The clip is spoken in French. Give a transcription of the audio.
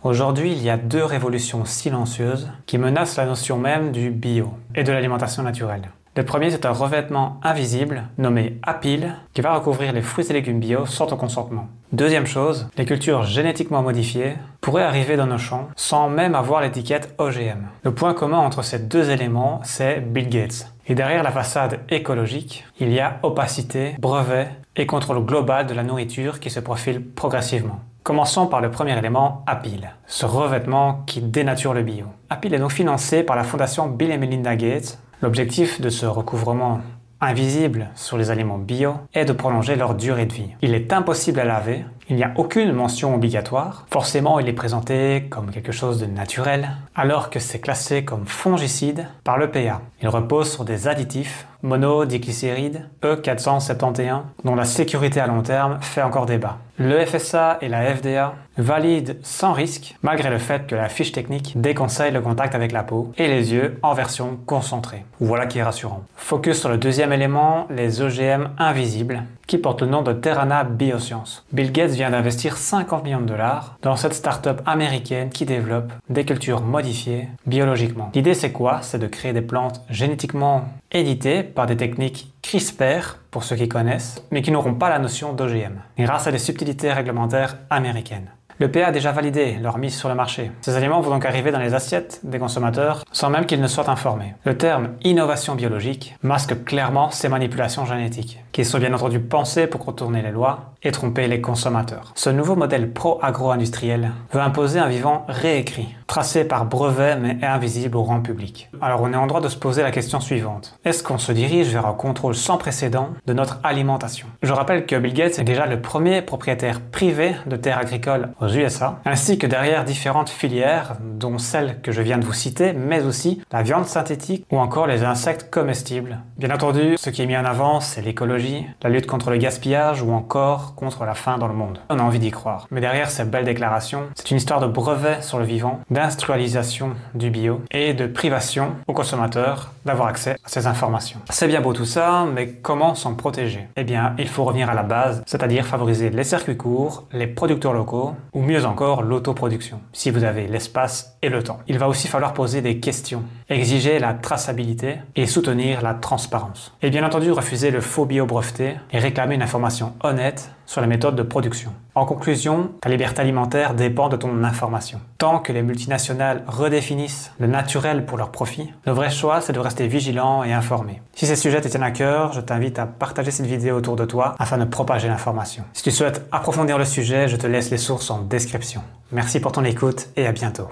Aujourd'hui, il y a deux révolutions silencieuses qui menacent la notion même du bio et de l'alimentation naturelle. Le premier, c'est un revêtement invisible nommé apile qui va recouvrir les fruits et légumes bio sans ton consentement. Deuxième chose, les cultures génétiquement modifiées pourraient arriver dans nos champs sans même avoir l'étiquette OGM. Le point commun entre ces deux éléments, c'est Bill Gates. Et derrière la façade écologique, il y a opacité, brevet et contrôle global de la nourriture qui se profile progressivement. Commençons par le premier élément, Apple, ce revêtement qui dénature le bio. Apple est donc financé par la fondation Bill et Melinda Gates. L'objectif de ce recouvrement invisible sur les aliments bio est de prolonger leur durée de vie. Il est impossible à laver, il n'y a aucune mention obligatoire, forcément il est présenté comme quelque chose de naturel, alors que c'est classé comme fongicide par l'EPA. Il repose sur des additifs monodiglycérides E471 dont la sécurité à long terme fait encore débat. Le FSA et la FDA valident sans risque, malgré le fait que la fiche technique déconseille le contact avec la peau et les yeux en version concentrée. Voilà qui est rassurant. Focus sur le deuxième élément, les OGM invisibles, qui portent le nom de Terrana Biosciences. Bill Gates vient d'investir 50 millions de dollars dans cette start-up américaine qui développe des cultures modifiées biologiquement. L'idée c'est quoi? C'est de créer des plantes génétiquement éditées par des techniques CRISPR, pour ceux qui connaissent, mais qui n'auront pas la notion d'OGM, grâce à des subtilités réglementaires américaines. L'EPA a déjà validé leur mise sur le marché. Ces aliments vont donc arriver dans les assiettes des consommateurs sans même qu'ils ne soient informés. Le terme innovation biologique masque clairement ces manipulations génétiques, qui sont bien entendu pensées pour contourner les lois et tromper les consommateurs. Ce nouveau modèle pro-agro-industriel veut imposer un vivant réécrit, tracé par brevet mais invisible au grand public. Alors on est en droit de se poser la question suivante. Est-ce qu'on se dirige vers un contrôle sans précédent de notre alimentation? Je rappelle que Bill Gates est déjà le premier propriétaire privé de terres agricoles aux USA, ainsi que derrière différentes filières, dont celle que je viens de vous citer, mais aussi la viande synthétique ou encore les insectes comestibles. Bien entendu, ce qui est mis en avant, c'est l'écologie, la lutte contre le gaspillage ou encore contre la faim dans le monde. On a envie d'y croire. Mais derrière ces belles déclarations, c'est une histoire de brevet sur le vivant, d'industrialisation du bio et de privation aux consommateurs d'avoir accès à ces informations. C'est bien beau tout ça, mais comment s'en protéger? Eh bien, il faut revenir à la base, c'est-à-dire favoriser les circuits courts, les producteurs locaux, ou mieux encore l'autoproduction, si vous avez l'espace et le temps. Il va aussi falloir poser des questions, exiger la traçabilité et soutenir la transparence. Et bien entendu, refuser le faux bio breveté et réclamer une information honnête sur les méthodes de production. En conclusion, ta liberté alimentaire dépend de ton information. Tant que les multinationales redéfinissent le naturel pour leur profit, le vrai choix c'est de rester vigilant et informé. Si ces sujets te tiennent à cœur, je t'invite à partager cette vidéo autour de toi afin de propager l'information. Si tu souhaites approfondir le sujet, je te laisse les sources en description. Merci pour ton écoute et à bientôt.